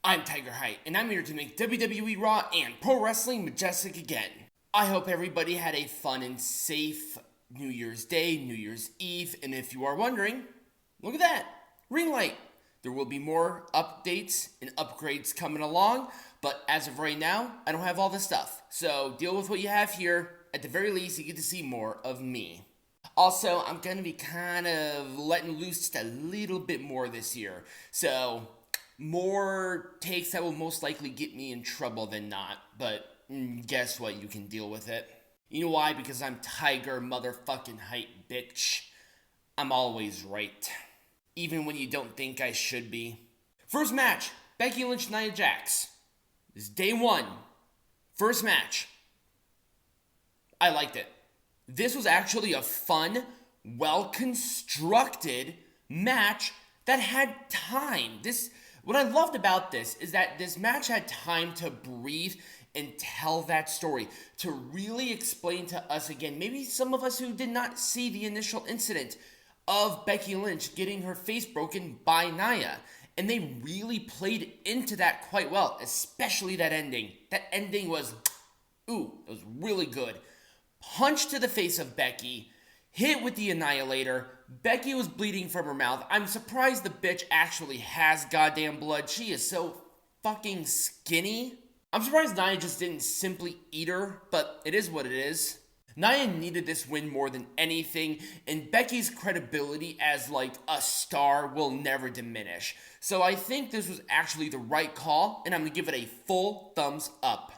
I'm Tiger Height, and I'm here to make WWE RAW and Pro Wrestling Majestic again. I hope everybody had a fun and safe New Year's Day, New Year's Eve, and if you are wondering, look at that, ring light. There will be more updates and upgrades coming along, but as of right now, I don't have all the stuff. So deal with what you have here. At the very least, you get to see more of me. Also, I'm going to be kind of letting loose just a little bit more this year. So more takes that will most likely get me in trouble than not, but guess what? You can deal with it. You know why? Because I'm Tiger motherfucking Height, bitch. I'm always right. Even when you don't think I should be. First match, Becky Lynch, Nia Jax. This is day one. First match. I liked it. This was actually a fun, well-constructed match that had time. What I loved about this is that this match had time to breathe and tell that story, to really explain to us again, maybe some of us who did not see the initial incident of Becky Lynch getting her face broken by Nia. And they really played into that quite well, especially that ending. That ending was, it was really good. Punch to the face of Becky, hit with the Annihilator. Becky was bleeding from her mouth. I'm surprised the bitch actually has goddamn blood. She is so fucking skinny. I'm surprised Nia just didn't simply eat her, but it is what it is. Nia needed this win more than anything, and Becky's credibility as like a star will never diminish. So I think this was actually the right call, and I'm going to give it a full thumbs up.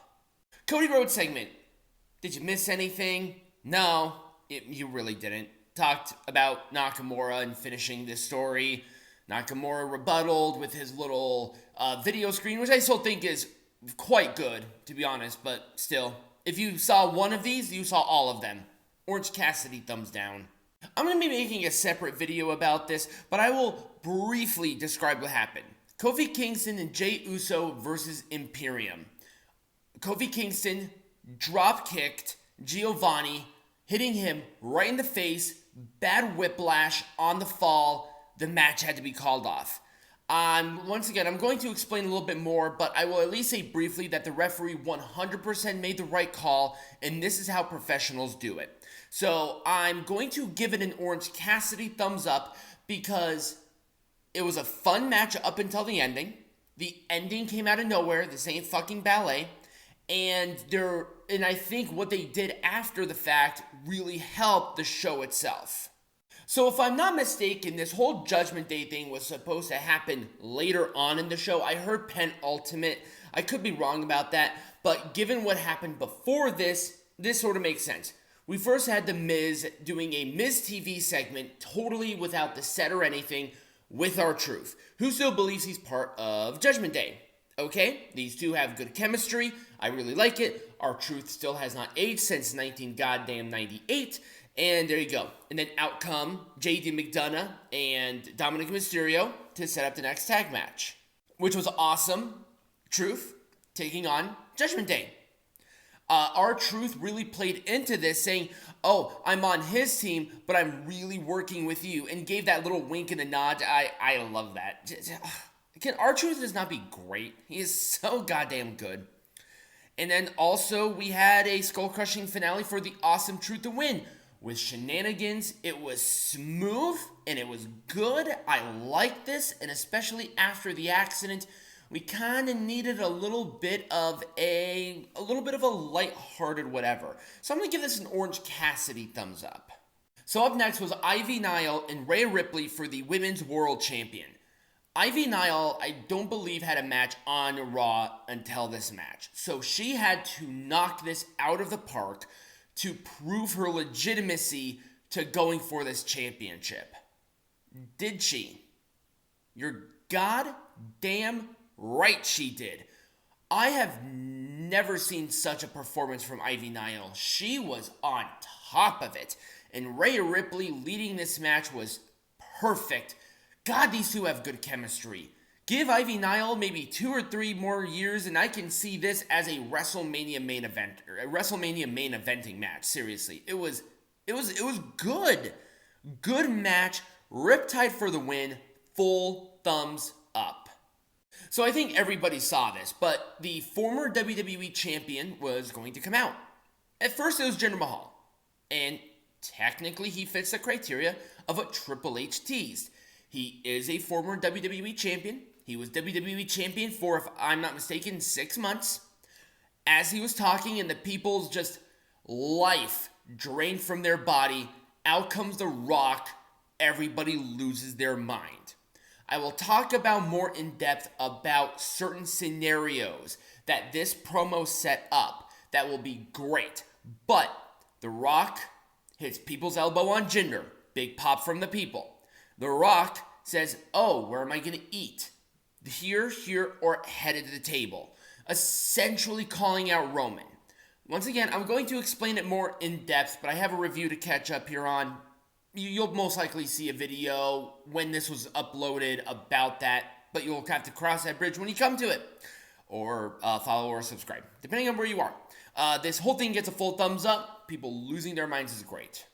Cody Rhodes segment. Did you miss anything? No, you really didn't. Talked about Nakamura and finishing this story. Nakamura rebutted with his little video screen, which I still think is quite good, to be honest, but still. If you saw one of these, you saw all of them. Orange Cassidy, thumbs down. I'm going to be making a separate video about this, but I will briefly describe what happened. Kofi Kingston and Jey Uso versus Imperium. Kofi Kingston drop-kicked Giovanni, hitting him right in the face, bad whiplash on the fall. The match had to be called off. Once again, I'm going to explain a little bit more, but I will at least say briefly that the referee 100% made the right call, and this is how professionals do it. So I'm going to give it an Orange Cassidy thumbs up because it was a fun match up until the ending. The ending came out of nowhere. This ain't fucking ballet. And I think what they did after the fact really helped the show itself. So if I'm not mistaken, this whole Judgment Day thing was supposed to happen later on in the show. I heard penultimate. I could be wrong about that, but given what happened before this sort of makes sense. We first had The Miz doing a MizTV segment totally without the set or anything with R-Truth, who still believes he's part of Judgment Day. Okay, these two have good chemistry. I really like it. R-Truth still has not aged since 98. And there you go. And then out come JD McDonough and Dominic Mysterio to set up the next tag match, which was awesome. Truth taking on Judgment Day. R-Truth really played into this, saying, oh, I'm on his team, but I'm really working with you, and gave that little wink and a nod. I love that. Can R-Truth just not be great? He is so goddamn good. And then also we had a skull-crushing finale for the Awesome Truth to win. With shenanigans, it was smooth and it was good. I like this, and especially after the accident, we kind of needed a little bit of a lighthearted whatever. So I'm going to give this an Orange Cassidy thumbs up. So up next was Ivy Nile and Rhea Ripley for the Women's World Champion. Ivy Nile, I don't believe, had a match on Raw until this match. So she had to knock this out of the park to prove her legitimacy to going for this championship. Did she? You're goddamn right she did. I have never seen such a performance from Ivy Nile. She was on top of it. And Rhea Ripley leading this match was perfect. God, these two have good chemistry. Give Ivy Nile maybe 2 or 3 more years, and I can see this as a WrestleMania main event, or a WrestleMania main eventing match. Seriously, it was good. Good match. Riptide for the win. Full thumbs up. So I think everybody saw this, but the former WWE Champion was going to come out. At first it was Jinder Mahal, and technically he fits the criteria of what Triple H teased. He is a former WWE Champion. He was WWE Champion for, if I'm not mistaken, 6 months. As he was talking and the people's just life drained from their body, out comes The Rock. Everybody loses their mind. I will talk about more in depth about certain scenarios that this promo set up that will be great. But The Rock hits people's elbow on Jinder. Big pop from the people. The Rock says, oh, where am I going to eat? Here, or headed to the table. Essentially calling out Roman. Once again, I'm going to explain it more in depth, but I have a review to catch up here on. You'll most likely see a video when this was uploaded about that, but you'll have to cross that bridge when you come to it. Or follow or subscribe, depending on where you are. This whole thing gets a full thumbs up. People losing their minds is great.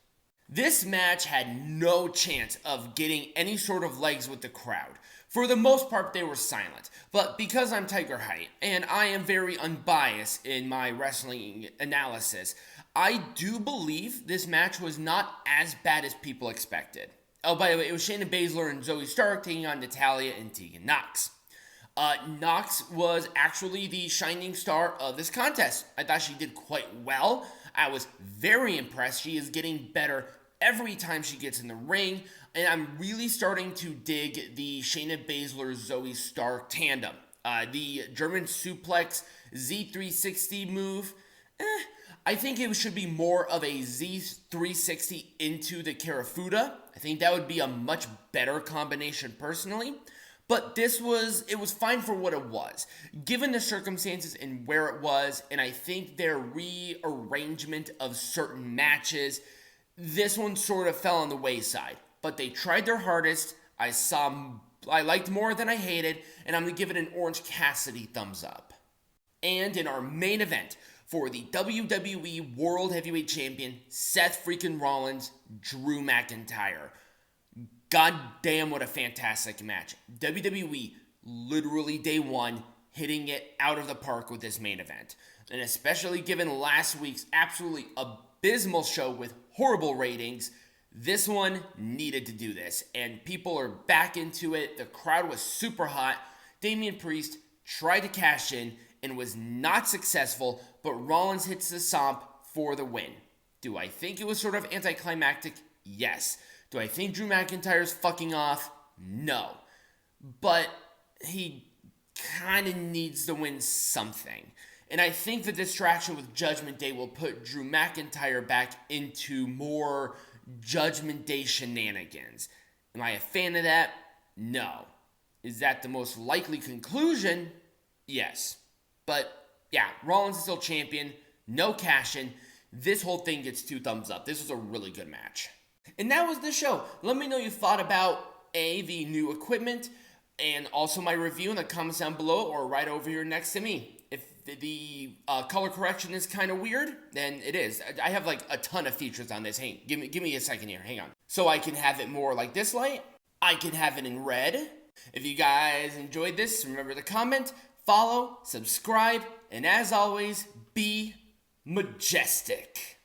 This match had no chance of getting any sort of legs with the crowd. For the most part, they were silent. But because I'm Tiger Height, and I am very unbiased in my wrestling analysis, I do believe this match was not as bad as people expected. Oh, by the way, it was Shayna Baszler and Zoe Stark taking on Natalya and Tegan Nox. Nox was actually the shining star of this contest. I thought she did quite well. I was very impressed. She is getting better every time she gets in the ring, and I'm really starting to dig the Shayna Baszler-Zoe Stark tandem. The German suplex Z360 move, I think it should be more of a Z360 into the Karafuda. I think that would be a much better combination personally. But it was fine for what it was, given the circumstances and where it was, and I think their rearrangement of certain matches, this one sort of fell on the wayside. But they tried their hardest. I liked more than I hated, and I'm going to give it an Orange Cassidy thumbs up. And in our main event, for the WWE World Heavyweight Champion, Seth freaking Rollins, Drew McIntyre. God damn, what a fantastic match. WWE, literally day one, hitting it out of the park with this main event. And especially given last week's absolutely abysmal show with horrible ratings, this one needed to do this. And people are back into it. The crowd was super hot. Damian Priest tried to cash in and was not successful, but Rollins hits the Somp for the win. Do I think it was sort of anticlimactic? Yes. Do I think Drew McIntyre's fucking off? No. But he kind of needs to win something. And I think the distraction with Judgment Day will put Drew McIntyre back into more Judgment Day shenanigans. Am I a fan of that? No. Is that the most likely conclusion? Yes. But yeah, Rollins is still champion. No cash in. This whole thing gets 2 thumbs up. This was a really good match. And that was the show. Let me know you thought about the new equipment and also my review in the comments down below or right over here next to me. If the color correction is kind of weird, then it is. I have like a ton of features on this. Hey, give me a second here. Hang on. So I can have it more like this light. I can have it in red. If you guys enjoyed this, remember to comment, follow, subscribe, and as always, be majestic.